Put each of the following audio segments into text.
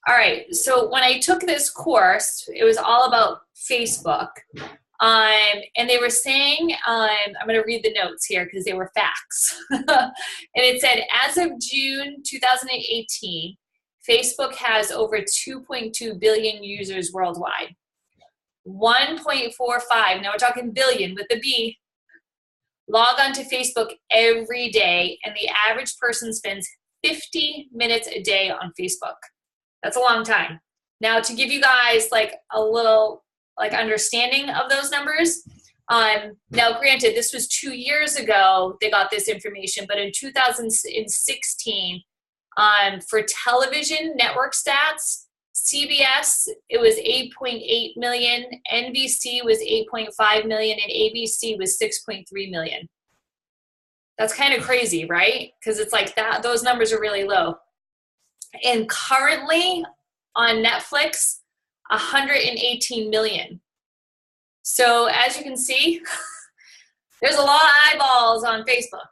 All right, so when I took this course, it was all about Facebook. And they were saying, I'm going to read the notes here because they were facts. And it said, as of June 2018, Facebook has over 2.2 billion users worldwide. 1.45, now we're talking billion with the B, log on to Facebook every day, and the average person spends 50 minutes a day on Facebook. That's a long time. Now, to give you guys like a little like understanding of those numbers, now granted, this was 2 years ago they got this information, but in 2016, for television network stats, CBS, it was 8.8 million, NBC was 8.5 million, and ABC was 6.3 million. That's kind of crazy, right? Because it's like that; those numbers are really low. And currently on Netflix, 118 million. So as you can see, there's a lot of eyeballs on Facebook,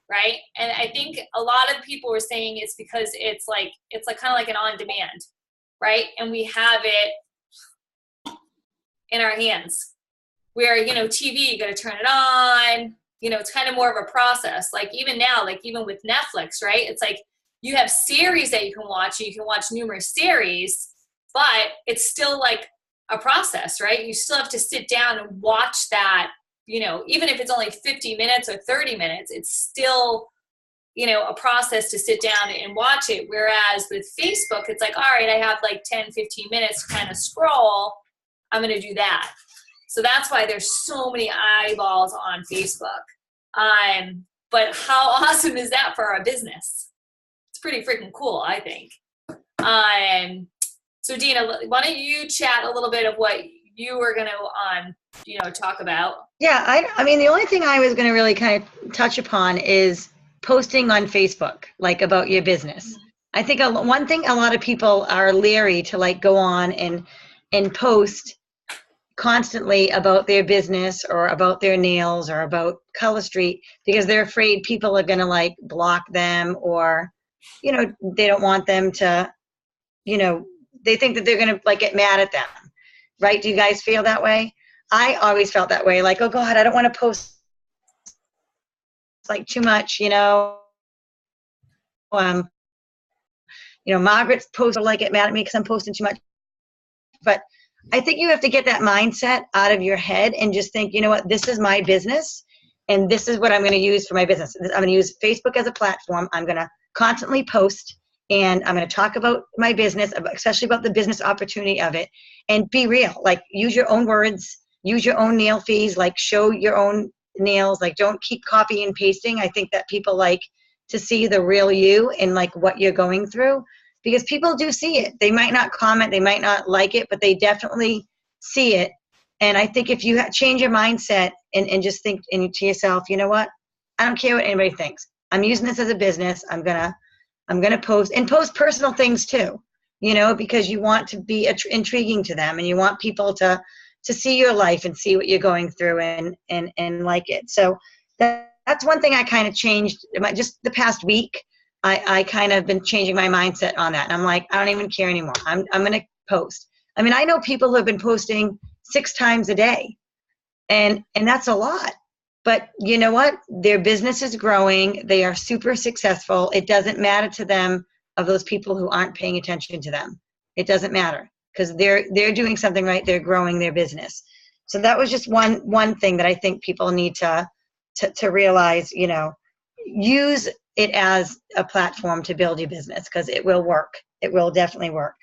right? And I think a lot of people were saying it's because it's like kind of like an on-demand, right? And we have it in our hands. Where, you know, TV, you got to turn it on. You know, it's kind of more of a process. Like even now, like even with Netflix, right? It's like you have series that you can watch. You can watch numerous series, but it's still like a process, right? You still have to sit down and watch that, you know, even if it's only 50 minutes or 30 minutes, it's still, you know, a process to sit down and watch it. Whereas with Facebook, it's like, all right, I have like 10, 15 minutes to kind of scroll. I'm going to do that. So that's why there's so many eyeballs on Facebook. But how awesome is that for our business? It's pretty freaking cool, I think. So Dina, why don't you chat a little bit of what you were going to, you know, talk about? Yeah, I mean, the only thing I was going to really kind of touch upon is posting on Facebook, like about your business. I think one thing a lot of people are leery to like go on and post constantly about their business or about their nails or about Color Street because they're afraid people are going to like block them or, you know, they don't want them to, you know, they think that they're going to like get mad at them, right? Do you guys feel that way? I always felt that way. Like, oh God, I don't want to post like too much, you know. Margaret's posts will like get mad at me because I'm posting too much. But I think you have to get that mindset out of your head and just think, you know what, this is my business and this is what I'm going to use for my business. I'm going to use Facebook as a platform. I'm going to constantly post and I'm going to talk about my business, especially about the business opportunity of it, and be real. Like use your own words, use your own nail fees, like show your own nails, like don't keep copying and pasting. I think that people like to see the real you and like what you're going through. Because people do see it. They might not comment, they might not like it, but they definitely see it. And I think if you change your mindset and just think to yourself, you know what? I don't care what anybody thinks. I'm using this as a business. I'm gonna post and post personal things too, you know, because you want to be intriguing to them and you want people to see your life and see what you're going through and like it. So that's one thing I kind of changed just the past week. I kind of been changing my mindset on that. And I'm like, I don't even care anymore. I'm going to post. I mean, I know people who have been posting 6 times a day and that's a lot, but you know what? Their business is growing. They are super successful. It doesn't matter to them of those people who aren't paying attention to them. It doesn't matter because they're doing something right. They're growing their business. So that was just one thing that I think people need to realize, you know, use it as a platform to build your business because it will work. It will definitely work.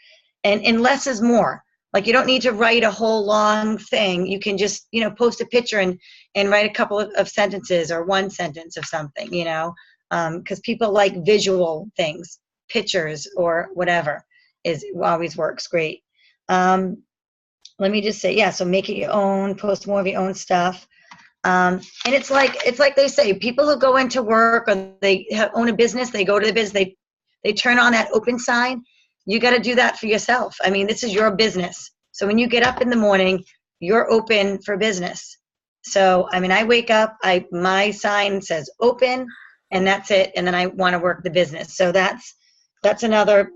And less is more. Like you don't need to write a whole long thing. You can just, you know, post a picture and write a couple of sentences or one sentence of something, you know, because people like visual things, pictures or whatever always works great. Let me just say, yeah, so make it your own, post more of your own stuff. And it's like they say, people who go into work or they own a business, they go to the business, they turn on that open sign. You got to do that for yourself. I mean, this is your business. So when you get up in the morning, you're open for business. So, I mean, I wake up, my sign says open and that's it. And then I want to work the business. So that's that's another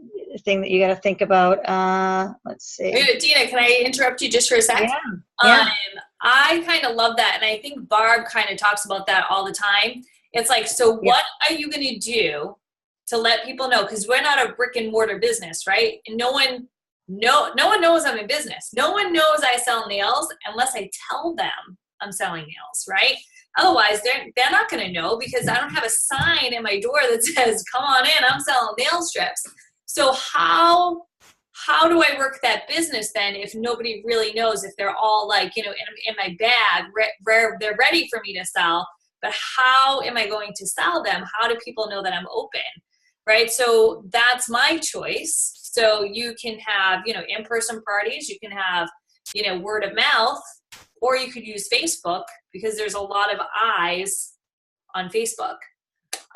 thing that you got to think about. Let's see. Wait, Dina, can I interrupt you just for a sec? Yeah. Yeah. I kind of love that. And I think Barb kind of talks about that all the time. It's like, so what are you going to do to let people know? Because we're not a brick and mortar business, right? And no one knows I'm in business. No one knows I sell nails unless I tell them I'm selling nails, right? Otherwise, they're not going to know because I don't have a sign in my door that says, come on in, I'm selling nail strips. So how do I work that business then if nobody really knows, if they're all like, you know, in my bag, they're ready for me to sell, but how am I going to sell them? How do people know that I'm open, right? So that's my choice. So you can have, you know, in-person parties, you can have, you know, word of mouth, or you could use Facebook because there's a lot of eyes on Facebook.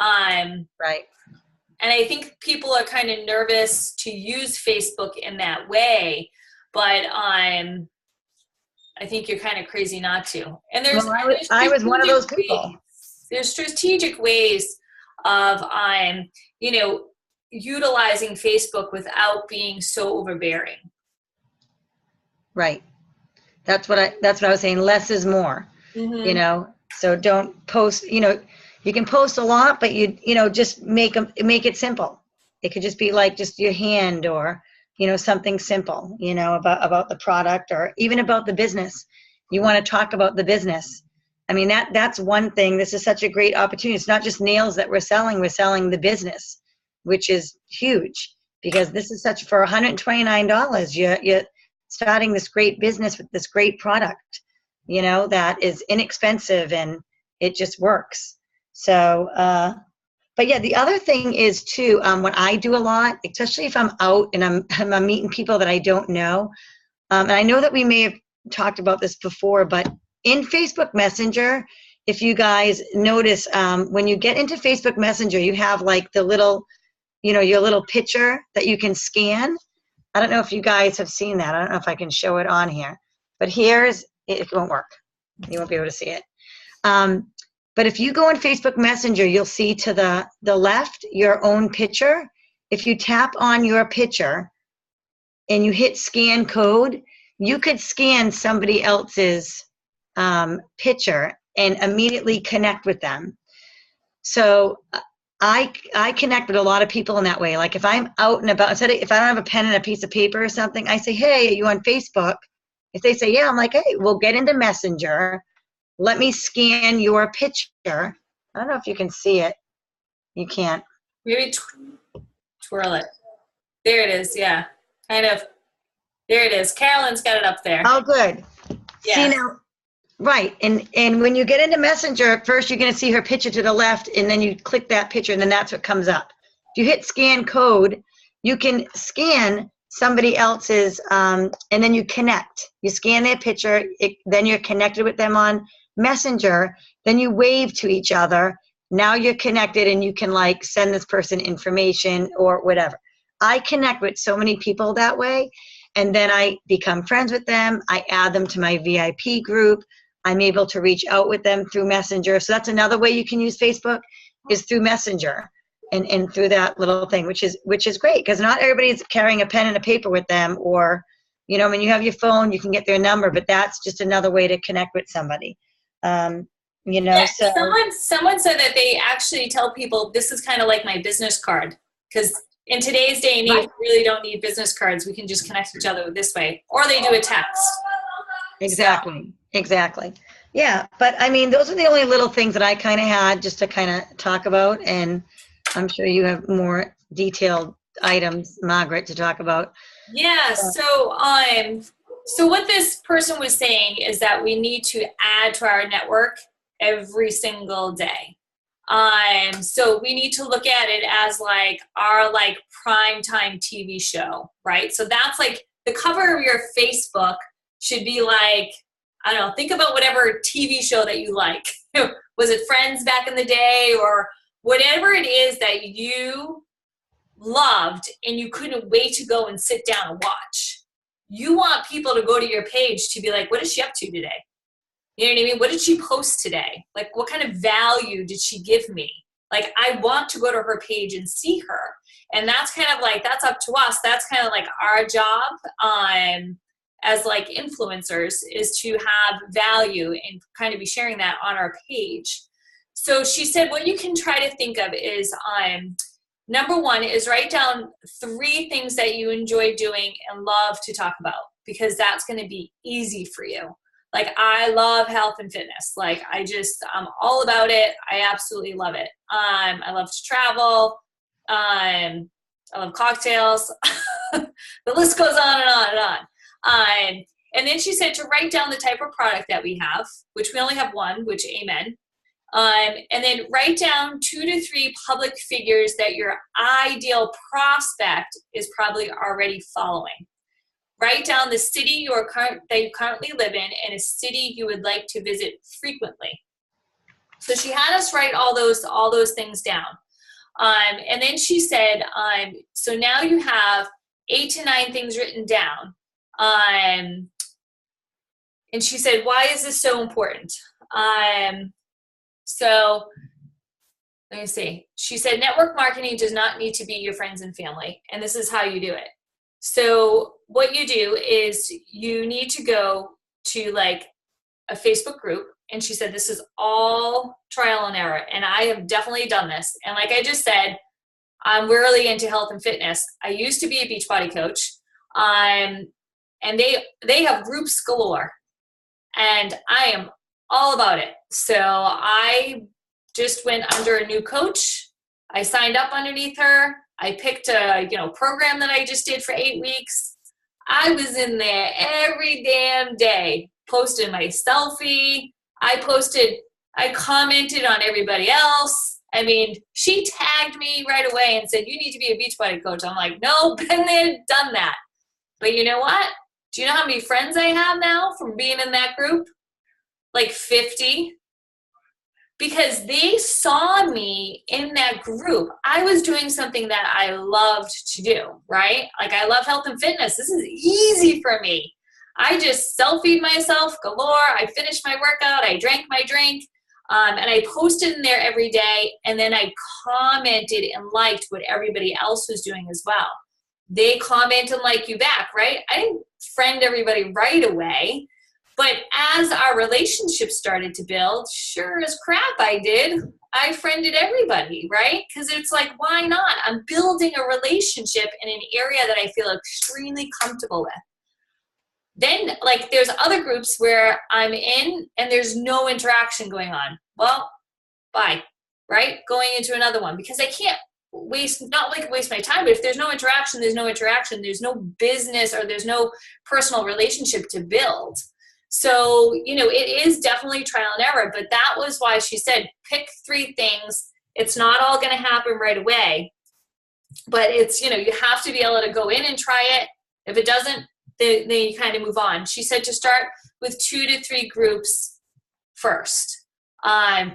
Right. And I think people are kind of nervous to use Facebook in that way, but I think you're kind of crazy not to. And I was one of those people. There's strategic ways of, you know, utilizing Facebook without being so overbearing. Right. That's what I was saying. Less is more, you know, so don't post, you know, you can post a lot, but you know, just make it simple. It could just be like just your hand or, you know, something simple, you know, about the product or even about the business. You want to talk about the business. I mean, that's one thing. This is such a great opportunity. It's not just nails that we're selling the business, which is huge because this is for $129. You're starting this great business with this great product, you know, that is inexpensive and it just works. So, but yeah, the other thing is too, what I do a lot, especially if I'm out and I'm meeting people that I don't know. And I know that we may have talked about this before, but in Facebook Messenger, if you guys notice, when you get into Facebook Messenger, you have like the little, you know, your little picture that you can scan. I don't know if you guys have seen that. I don't know if I can show it on here, but it won't work. You won't be able to see it. But if you go in Facebook Messenger, you'll see to the left your own picture. If you tap on your picture and you hit scan code, you could scan somebody else's picture and immediately connect with them. So I connect with a lot of people in that way. Like if I'm out and about, if I don't have a pen and a piece of paper or something, I say, hey, are you on Facebook? If they say, yeah, I'm like, hey, we'll get into Messenger. Let me scan your picture. I don't know if you can see it. You can't. Maybe twirl it. There it is. Yeah. Kind of. There it is. Carolyn's got it up there. Oh, good. Yeah. See now, right. And when you get into Messenger, first you're going to see her picture to the left, and then you click that picture, and then that's what comes up. If you hit scan code, you can scan somebody else's, and then you connect. You scan their picture, then you're connected with them on Messenger, then you wave to each other. Now you're connected and you can like send this person information or whatever. I connect with so many people that way, and then I become friends with them. I add them to my VIP group. I'm able to reach out with them through Messenger. So that's another way you can use Facebook is through Messenger and through that little thing, which is great because not everybody's carrying a pen and a paper with them, or, you know, when you have your phone, you can get their number, but that's just another way to connect with somebody. You know, yeah, so someone said that they actually tell people this is kind of like my business card, because in today's day and age, we really don't need business cards. We can just connect each other this way, or they do a text. Exactly. Yeah, but I mean, those are the only little things that I kind of had just to kind of talk about, and I'm sure you have more detailed items, Margaret, to talk about. Yeah. So what this person was saying is that we need to add to our network every single day. So we need to look at it as like our like primetime TV show, right? So that's like the cover of your Facebook should be like, I don't know, think about whatever TV show that you like. Was it Friends back in the day, or whatever it is that you loved and you couldn't wait to go and sit down and watch? You want people to go to your page to be like, what is she up to today? You know what I mean? What did she post today? Like, what kind of value did she give me? Like, I want to go to her page and see her. And that's kind of like, that's up to us. That's kind of like our job as like influencers, is to have value and kind of be sharing that on our page. So she said, what you can try to think of is, number one is write down 3 things that you enjoy doing and love to talk about, because that's going to be easy for you. Like, I love health and fitness. Like, I'm all about it. I absolutely love it. I love to travel. I love cocktails. The list goes on and on and on. And then she said to write down the type of product that we have, which we only have one, which amen. And then write down 2 to 3 public figures that your ideal prospect is probably already following. Write down the city that you currently live in and a city you would like to visit frequently. So she had us write all those things down. And then she said, so now you have 8 to 9 things written down. And she said, why is this so important? So let me see. She said, network marketing does not need to be your friends and family. And this is how you do it. So what you do is you need to go to like a Facebook group. And she said, this is all trial and error. And I have definitely done this. And like I just said, I'm really into health and fitness. I used to be a Beachbody coach. And they have groups galore. And I am all about it. So I just went under a new coach. I signed up underneath her. I picked a program that I just did for 8 weeks. I was in there every damn day, posted my selfie. I commented on everybody else. I mean, she tagged me right away and said, you need to be a Beachbody coach. I'm like, no, been there, done that. But you know what? Do you know how many friends I have now from being in that group? Like 50. Because they saw me in that group. I was doing something that I loved to do, right? Like, I love health and fitness. This is easy for me. I just selfied myself galore. I finished my workout. I drank my drink. And I posted in there every day. And then I commented and liked what everybody else was doing as well. They comment and like you back, right? I didn't friend everybody right away. But as our relationship started to build, sure as crap I did. I friended everybody, right? Because it's like, why not? I'm building a relationship in an area that I feel extremely comfortable with. Then, like, there's other groups where I'm in and there's no interaction going on. Well, bye, right? Going into another one, because I can't waste my time, but if there's no interaction, there's no interaction. There's no business or there's no personal relationship to build. So, it is definitely trial and error, but that was why she said, pick 3 things. It's not all going to happen right away, but it's, you have to be able to go in and try it. If it doesn't, then you kind of move on. She said to start with 2 to 3 groups first,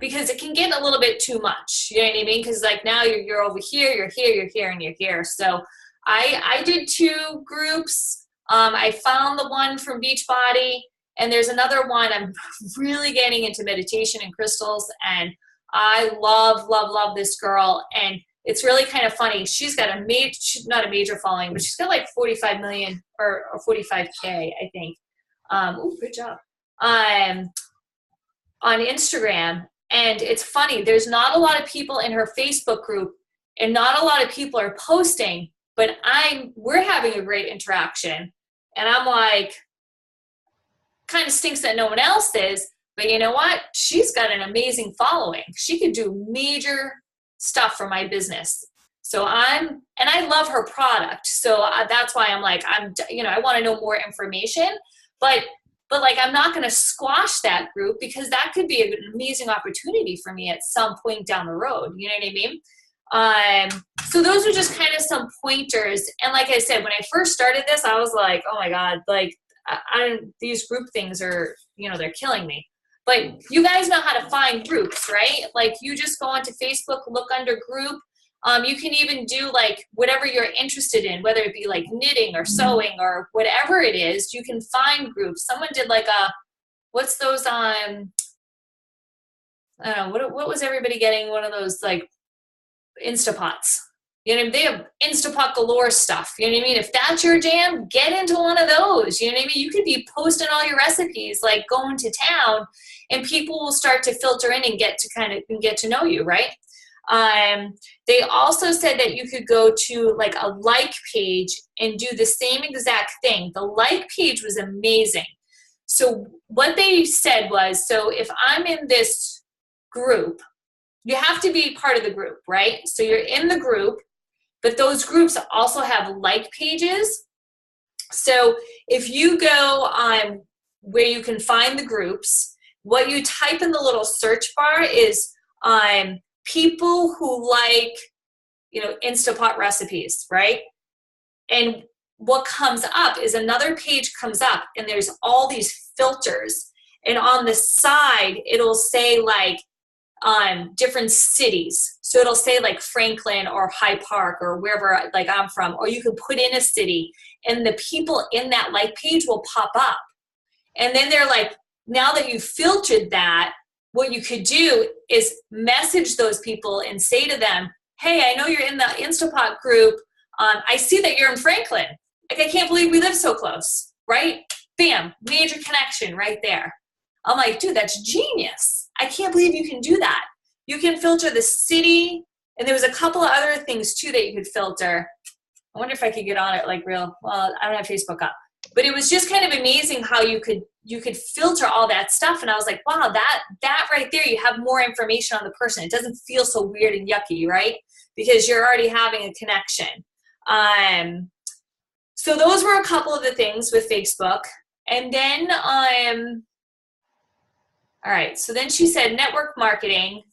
because it can get a little bit too much. You know what I mean? Because like now you're over here, you're here, you're here, and you're here. So I did 2 groups. I found the one from Beachbody. And there's another one. I'm really getting into meditation and crystals, and I love this girl. And it's really kind of funny. She's got not a major following, but she's got like 45 million or 45K, I think. Good job. On Instagram. And it's funny. There's not a lot of people in her Facebook group, and not a lot of people are posting, but we're having a great interaction. And I'm like, kind of stinks that no one else is, but you know what? She's got an amazing following. She could do major stuff for my business. So and I love her product. So that's why I'm like, I want to know more information, but like, I'm not going to squash that group, because that could be an amazing opportunity for me at some point down the road. You know what I mean? So those are just kind of some pointers. And like I said, when I first started this, I was like, oh my God, like, these group things are, they're killing me. But you guys know how to find groups, right? Like, you just go onto Facebook, look under group. You can even do like whatever you're interested in, whether it be like knitting or sewing or whatever it is. You can find groups. Someone did like what's those I don't know, what was everybody getting? One of those like Instapots. You know, they have Instapot galore stuff. You know what I mean? If that's your jam, get into one of those. You know what I mean? You could be posting all your recipes, like going to town, and people will start to filter in and get to know you, right? They also said that you could go to like a like page and do the same exact thing. The like page was amazing. So what they said was, so if I'm in this group, you have to be part of the group, right? So you're in the group, but those groups also have like pages. So if you go on where you can find the groups, what you type in the little search bar is people who like, you know, Instapot recipes, right? And what comes up is another page comes up, and there's all these filters. And on the side, it'll say like different cities. So it'll say like Franklin or High Park or wherever like I'm from, or you can put in a city, and the people in that like page will pop up. And then they're like, now that you've filtered that, what you could do is message those people and say to them, hey, I know you're in the Instapot group. I see that you're in Franklin. Like, I can't believe we live so close, right? Bam, major connection right there. I'm like, dude, that's genius. I can't believe you can do that. You can filter the city, and there was a couple of other things too that you could filter. I wonder if I could get on it like real. Well, I don't have Facebook up, but it was just kind of amazing how you could filter all that stuff. And I was like, wow, that right there, you have more information on the person. It doesn't feel so weird and yucky, right? Because you're already having a connection. So those were a couple of the things with Facebook. And then, all right, so then she said network marketing.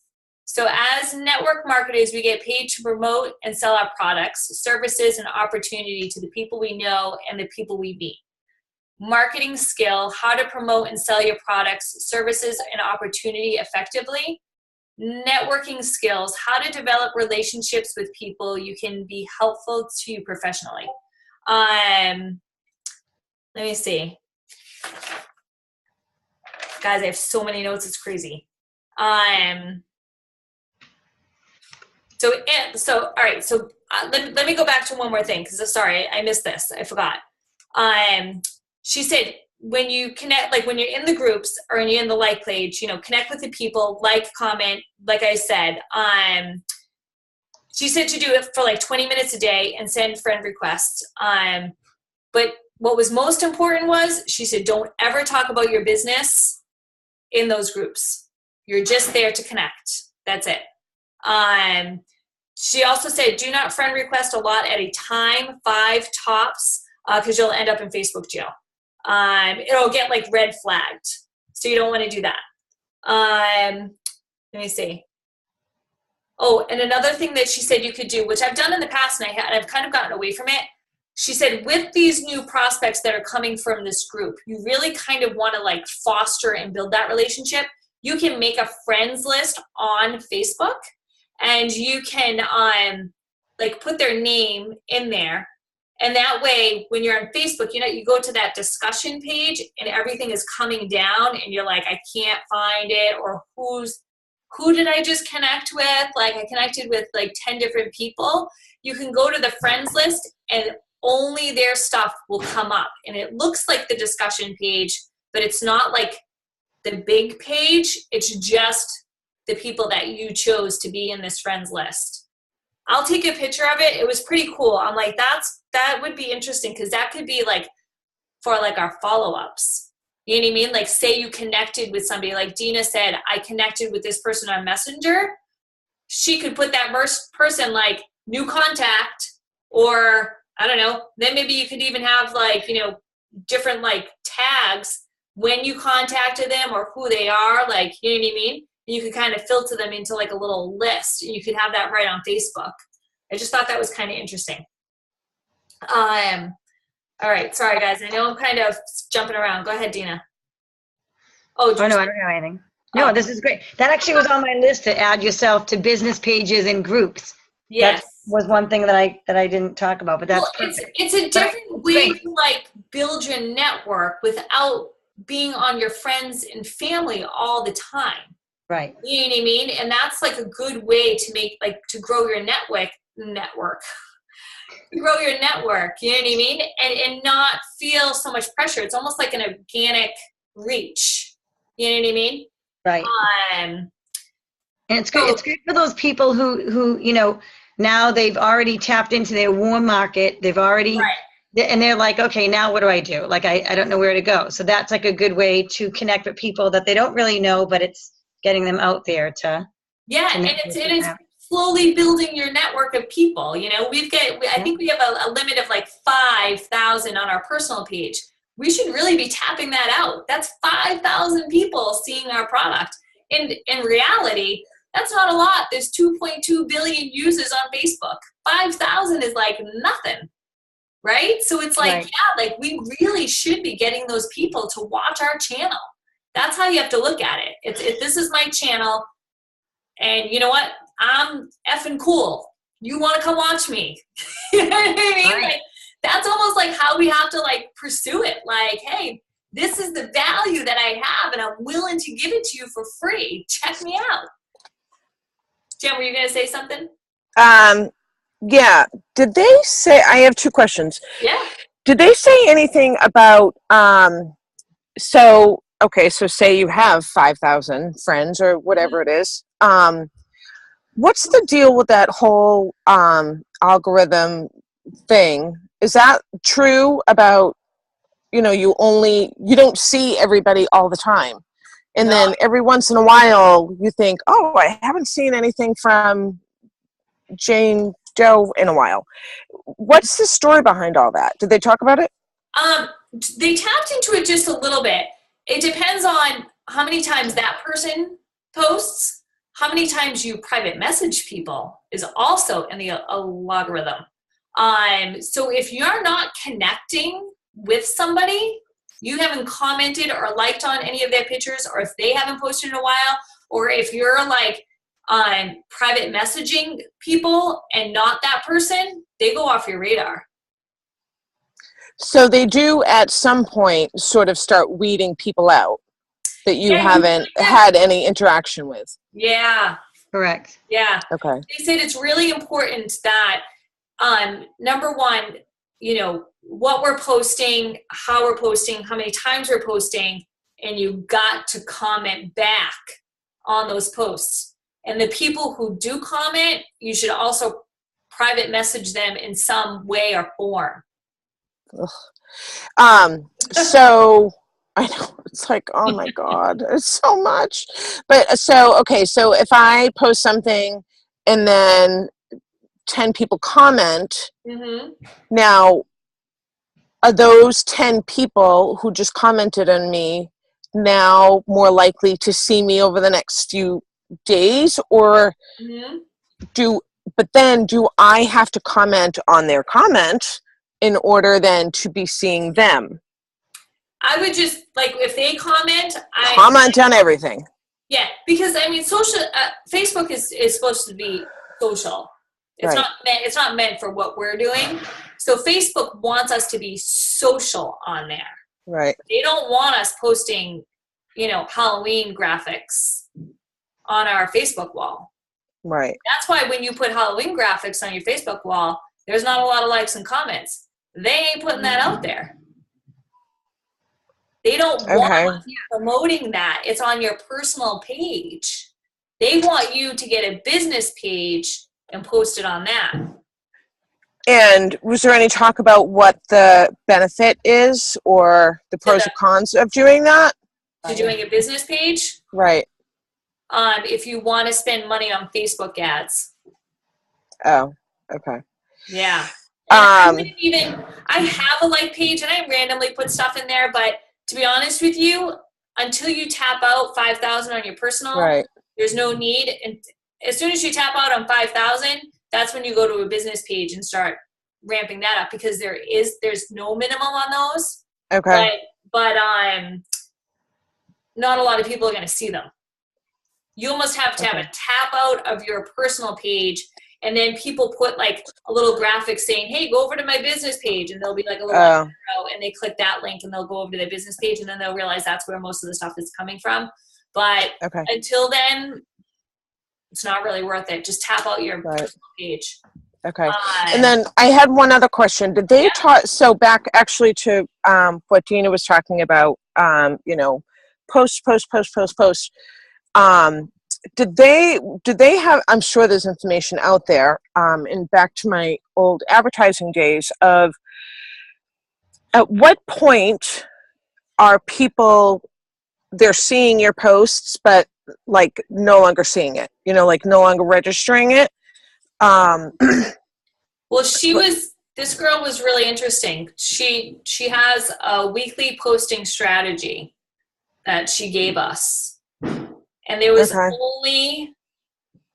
So as network marketers, we get paid to promote and sell our products, services, and opportunity to the people we know and the people we meet. Marketing skill, how to promote and sell your products, services, and opportunity effectively. Networking skills, how to develop relationships with people you can be helpful to you professionally. Let me see. Guys, I have so many notes, it's crazy. So all right, so let me go back to one more thing, because sorry, I missed this, I forgot. She said, when you connect, like when you're in the groups or you're in the like page, you know, connect with the people, like, comment, like I said. She said to do it for like 20 minutes a day and send friend requests. But what was most important was, she said, don't ever talk about your business in those groups. You're just there to connect. That's it. She also said, do not friend request a lot at a time, 5 tops, because you'll end up in Facebook jail. It'll get like red flagged. So you don't want to do that. Let me see. Oh, and another thing that she said you could do, which I've done in the past and I've kind of gotten away from it. She said, with these new prospects that are coming from this group, you really kind of want to like foster and build that relationship. You can make a friends list on Facebook, and you can like put their name in there. And that way, when you're on Facebook, you know, you go to that discussion page and everything is coming down and you're like, I can't find it, or who did I just connect with? Like, I connected with like 10 different people. You can go to the friends list and only their stuff will come up. And it looks like the discussion page, but it's not like the big page. It's just the people that you chose to be in this friends list. I'll take a picture of it. It was pretty cool. I'm like, that would be interesting, because that could be like for like our follow-ups. You know what I mean? Like, say you connected with somebody, like Dina said, I connected with this person on Messenger. She could put that person like new contact, or I don't know. Then maybe you could even have like, you know, different like tags when you contacted them or who they are, like, you know what I mean? And you could kind of filter them into like a little list, and you could have that right on Facebook. I just thought that was kind of interesting. All right, sorry guys, I know I'm kind of jumping around. Go ahead, Dina. Oh no, I don't have anything. No, this is great. That actually was on my list, to add yourself to business pages and groups. Yes. That was one thing that I didn't talk about, but that's it's a different way to like build your network without being on your friends and family all the time. Right. You know what I mean? And that's like a good way to make, like, to grow your network network. Grow your network, you know what I mean? And not feel so much pressure. It's almost like an organic reach. You know what I mean? Right. Um, And it's good. It's good for those people who now they've already tapped into their warm market. They've already, right. and they're like, okay, now what do I do? Like, I don't know where to go. So that's like a good way to connect with people that they don't really know, but it's getting them out there to. Yeah, and it's slowly building your network of people. I think we have a limit of like 5,000 on our personal page. We should really be tapping that out. That's 5,000 people seeing our product. And in reality, that's not a lot. There's 2.2 billion users on Facebook. 5,000 is like nothing, right? So it's like, right. like we really should be getting those people to watch our channel. That's how you have to look at it. If this is my channel, and you know what? I'm effing cool. You want to come watch me? You know what I mean? Right. Like, that's almost like how we have to like pursue it. Like, hey, this is the value that I have, and I'm willing to give it to you for free. Check me out. Jen, were you going to say something? Yeah. Did they say? I have two questions. Yeah. Did they say anything about? So say you have 5,000 friends or whatever it is. What's the deal with that whole algorithm thing? Is that true about, you don't see everybody all the time, and then every once in a while you think, oh, I haven't seen anything from Jane Doe in a while. What's the story behind all that? Did they talk about it? They tapped into it just a little bit. It depends on how many times that person posts. How many times you private message people is also in the algorithm. So if you're not connecting with somebody, you haven't commented or liked on any of their pictures, or if they haven't posted in a while, or if you're like private messaging people and not that person, they go off your radar. So they do at some point sort of start weeding people out that you haven't had any interaction with. Yeah. Correct. Yeah. Okay. They said it's really important that, number one, what we're posting, how we're posting, how many times we're posting, and you got to comment back on those posts. And the people who do comment, you should also private message them in some way or form. So I know it's like, oh my God, it's so much. But so if I post something and then 10 people comment, now are those 10 people who just commented on me now more likely to see me over the next few days, or do I have to comment on their comment in order then to be seeing them? I would just, like, if they comment, comment on everything. Yeah, because I mean, social Facebook is supposed to be social. It's not meant for what we're doing. So Facebook wants us to be social on there. Right. They don't want us posting, Halloween graphics on our Facebook wall. Right. That's why when you put Halloween graphics on your Facebook wall, there's not a lot of likes and comments. They ain't putting that out there. They don't want you promoting that. It's on your personal page. They want you to get a business page and post it on that. And was there any talk about what the benefit is, or the pros and cons of doing that? To doing a business page? Right. If you want to spend money on Facebook ads. Oh, okay. Yeah. I have a like page and I randomly put stuff in there, but to be honest with you, until you tap out 5,000 on your personal, there's no need. And as soon as you tap out on 5,000, that's when you go to a business page and start ramping that up, because there's no minimum on those. Okay. But not a lot of people are going to see them. You almost have to have a tap out of your personal page, and then people put like a little graphic saying, hey, go over to my business page, and there'll be like a little arrow, and they click that link and they'll go over to their business page, and then they'll realize that's where most of the stuff is coming from. But until then, it's not really worth it. Just tap out your personal page. Okay. And then I had one other question. Did they talk, so back actually to what Dina was talking about, post. Did they have, I'm sure there's information out there, and back to my old advertising days of at what point are people, they're seeing your posts, but like no longer seeing it, like no longer registering it. Well, this girl was really interesting. She has a weekly posting strategy that she gave us. And there was only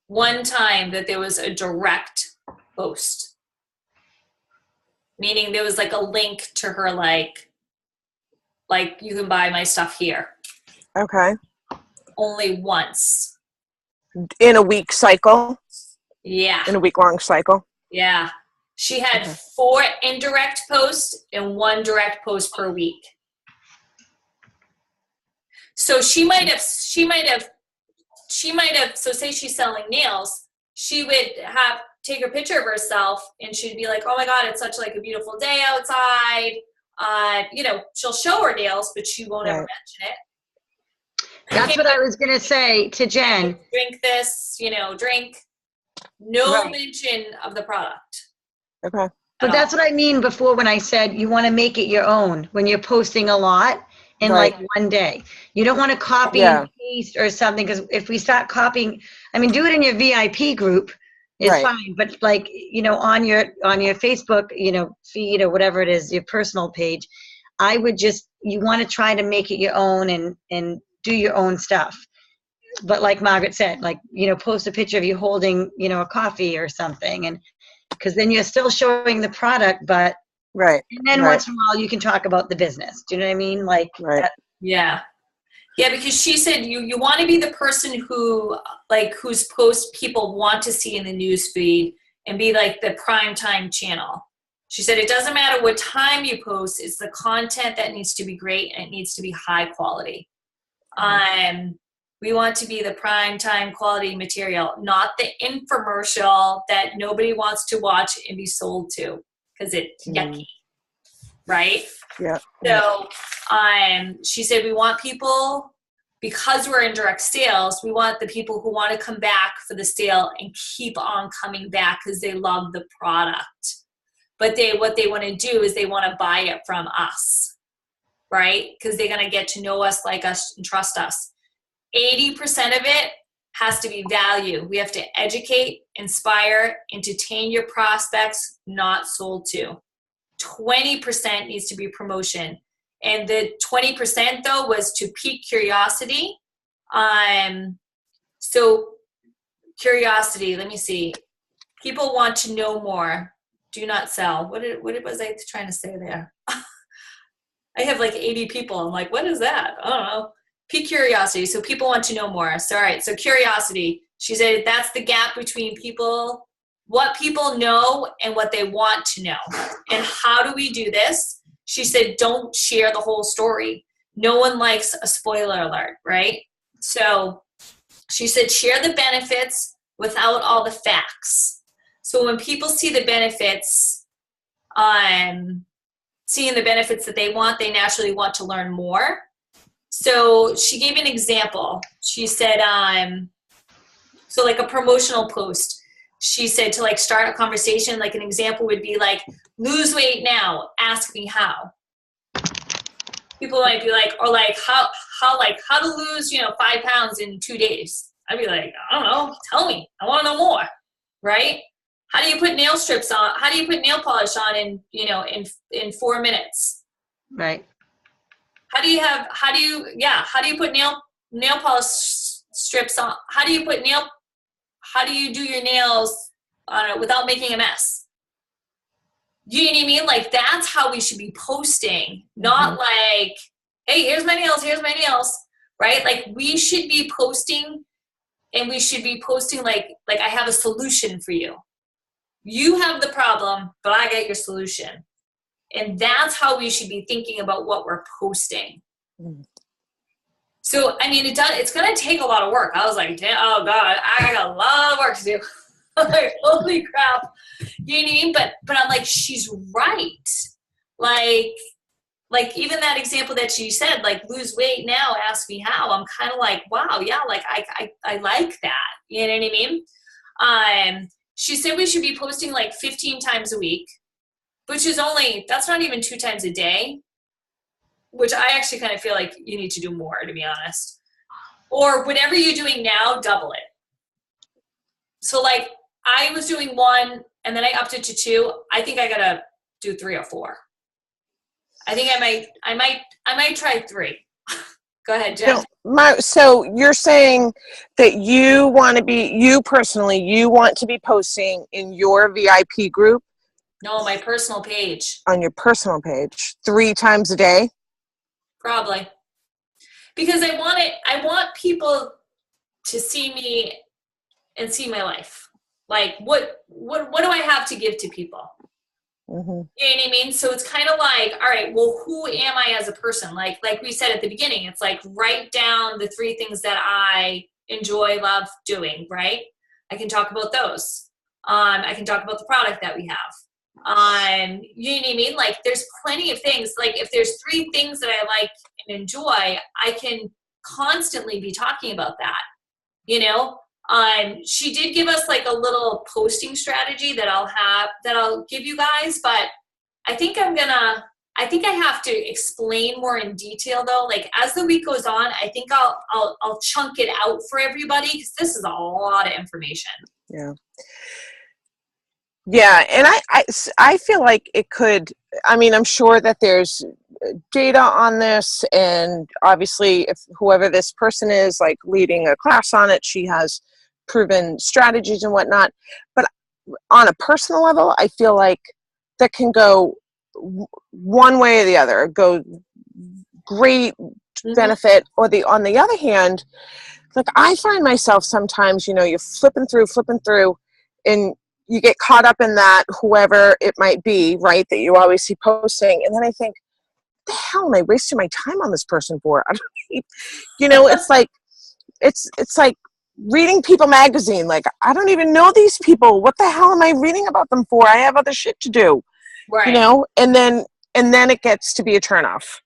one time that there was a direct post. Meaning there was like a link to her, like you can buy my stuff here. Okay. Only once. In a week cycle? Yeah. In a week-long cycle? Yeah. She had 4 indirect posts and 1 direct post per week. So she might have, so say she's selling nails, she would take a picture of herself and she'd be like, oh my God, it's such like a beautiful day outside. She'll show her nails, but she won't ever mention it. That's what I was going to say to Jen. Drink this, drink. No mention of the product. Okay. But that's what I mean before when I said you want to make it your own when you're posting a lot in like one day. You don't want to copy and paste or something, because if we start copying, do it in your VIP group. It's fine, but like, on your Facebook, feed or whatever it is, your personal page, I would you want to try to make it your own and do your own stuff. But like Margaret said, like, post a picture of you holding, a coffee or something, and because then you're still showing the product, but and then once in a while you can talk about the business. Do you know what I mean? Like, yeah, because she said you want to be the person who whose posts people want to see in the news feed and be like the prime time channel. She said it doesn't matter what time you post; it's the content that needs to be great and it needs to be high quality. We want to be the prime time quality material, not the infomercial that nobody wants to watch and be sold to because it's yucky, right? Yeah. So she said we want people, because we're in direct sales, we want the people who want to come back for the sale and keep on coming back because they love the product. But what they want to do is they want to buy it from us, right? Because they're going to get to know us, like us, and trust us. 80% of it has to be value. We have to educate, inspire, entertain your prospects, not sold to. 20% needs to be promotion. And the 20% though was to pique curiosity. So curiosity, let me see. People want to know more. Do not sell. What was I trying to say there? I have like 80 people. I'm like, what is that? I don't know. Pique curiosity. So people want to know more. So, all right. So curiosity. She said that's the gap between people, what people know and what they want to know. And how do we do this? She said, don't share the whole story. No one likes a spoiler alert, right? So she said, share the benefits without all the facts. So when people see the benefits, seeing the benefits that they want, they naturally want to learn more. So she gave an example. She said, so like a promotional post, she said to like start a conversation, like an example would be like, lose weight now, ask me how. People might be like, or like, how to lose, 5 pounds in 2 days. I'd be like, I don't know, tell me, I want to know more, right? How do you put nail strips on? How do you put nail polish on in 4 minutes? Right. How do you put nail polish strips on? How do you do your nails on it without making a mess? Do you know what I mean? Like, that's how we should be posting, not like, hey, here's my nails, right? Like, we should be posting, and we should be posting like I have a solution for you. You have the problem, but I got your solution. And that's how we should be thinking about what we're posting. So, it's going to take a lot of work. I was like, oh God, I got a lot of work to do. I'm like, holy crap. You know what I mean? But I'm like, she's right. Like even that example that she said, like lose weight now, ask me how. I'm kind of like, wow, yeah, like I like that. You know what I mean? She said we should be posting like 15 times a week, which is that's not even 2 times a day, which I actually kind of feel like you need to do more, to be honest. Or whatever you're doing now, double it. So like I was doing 1 and then I upped it to 2. I think I gotta do 3 or 4. I think I might try 3. Go ahead, Jeff. So you're saying that you personally want to be posting in your VIP group? No, my personal page. On your personal page 3 times a day? Probably. Because I want people to see me and see my life. Like what do I have to give to people? Mm-hmm. You know what I mean? So it's kind of like, all right, well, who am I as a person? Like we said at the beginning, it's like write down the 3 things that I enjoy, love doing, right? I can talk about those. I can talk about the product that we have. You know what I mean? Like there's plenty of things. Like if there's 3 things that I like and enjoy, I can constantly be talking about that, you know? She did give us like a little posting strategy that I'll give you guys, but I think I have to explain more in detail though. Like as the week goes on, I think I'll chunk it out for everybody because this is a lot of information. Yeah. Yeah. And I feel like it could, I mean, I'm sure that there's data on this, and obviously if whoever this person is like leading a class on it, she has proven strategies and whatnot. But on a personal level, I feel like that can go one way or the other, go great benefit, or on the other hand, like I find myself sometimes, you know, you're flipping through and you get caught up in that, whoever it might be, right, that you always see posting, and then I think, what the hell am I wasting my time on this person for? I don't, you know, it's like reading People magazine. Like, I don't even know these people. What the hell am I reading about them for? I have other shit to do. Right. You know, and then it gets to be a turnoff.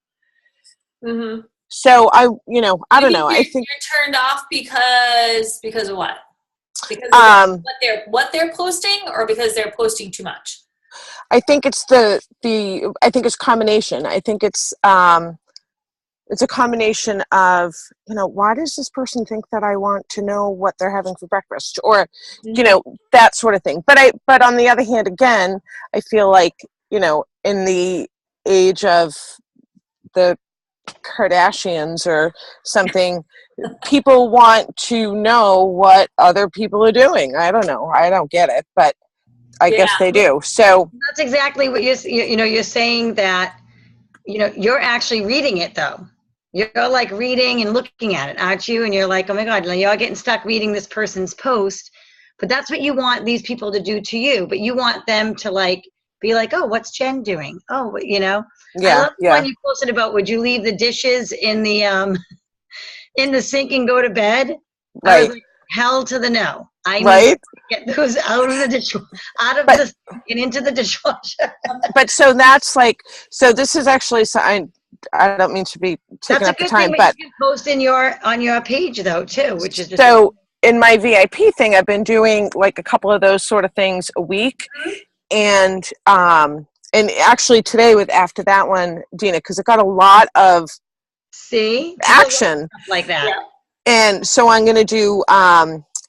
Mm-hmm. So I don't know. I think you're turned off because of what? Because of what they're posting, or because they're posting too much? I think it's I think it's combination. I think it's a combination of, you know, why does this person think that I want to know what they're having for breakfast, or, you know, that sort of thing. But on the other hand, again, I feel like, you know, in the age of the Kardashians or something, people want to know what other people are doing. I don't know. I don't get it, but I guess they do. So that's exactly what you're saying, that, you know, you're actually reading it though. You're like reading and looking at it, aren't you? And you're like, oh my God, you're getting stuck reading this person's post, but that's what you want these people to do to you. But you want them to like, be like, oh, what's Jen doing? Oh, you know, I love the one you posted about, would you leave the dishes in the sink and go to bed? Right. I was like, hell to the no. I need to get those out of the dishwasher, the sink and into the dishwasher. But so that's like, so this is actually, so I don't mean to be taking up the time, but you can post on your page though too, which is just so in my VIP thing, I've been doing like a couple of those sort of things a week. And actually today after that one, Dina, because it got a lot of action like that. Yeah. And so I'm going to do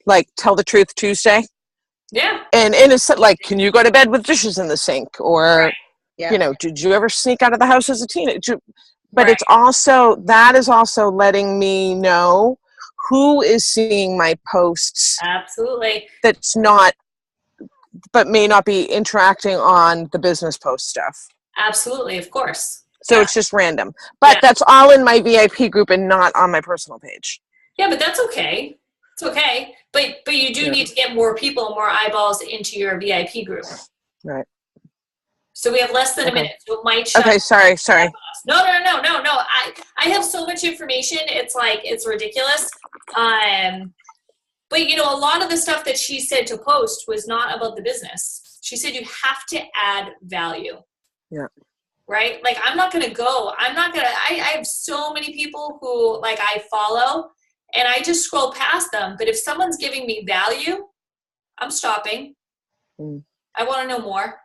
like Tell the Truth Tuesday. Yeah. And it's like, can you go to bed with dishes in the sink? Or, you know, did you ever sneak out of the house as a teenager? But it's also, that is also letting me know who is seeing my posts. Absolutely. That's not, but may not be interacting on the business post stuff. Absolutely, of course. So it's just random. But that's all in my VIP group and not on my personal page. Yeah, but that's okay. It's okay. But you do need to get more people, more eyeballs into your VIP group. Right. So we have less than a minute. So it might shut. Okay, sorry. No. I have so much information. It's like, it's ridiculous. But, you know, a lot of the stuff that she said to post was not about the business. She said you have to add value. Yeah. Right? Like, I have so many people who, like, I follow, and I just scroll past them. But if someone's giving me value, I'm stopping. I want to know more.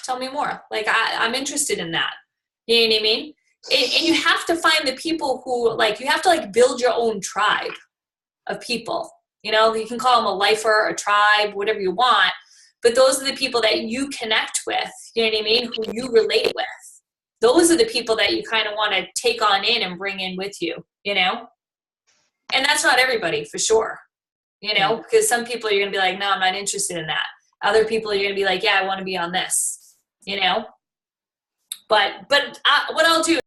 Tell me more. Like, I'm interested in that. You know what I mean? And you have to find the people who, like, you have to, like, build your own tribe of people. You know, you can call them a lifer, a tribe, whatever you want. But those are the people that you connect with, you know what I mean, who you relate with. Those are the people that you kind of want to take on in and bring in with you, you know? And that's not everybody, for sure, you know, because some people you're going to be like, no, I'm not interested in that. Other people you're going to be like, yeah, I want to be on this, you know? But what I'll do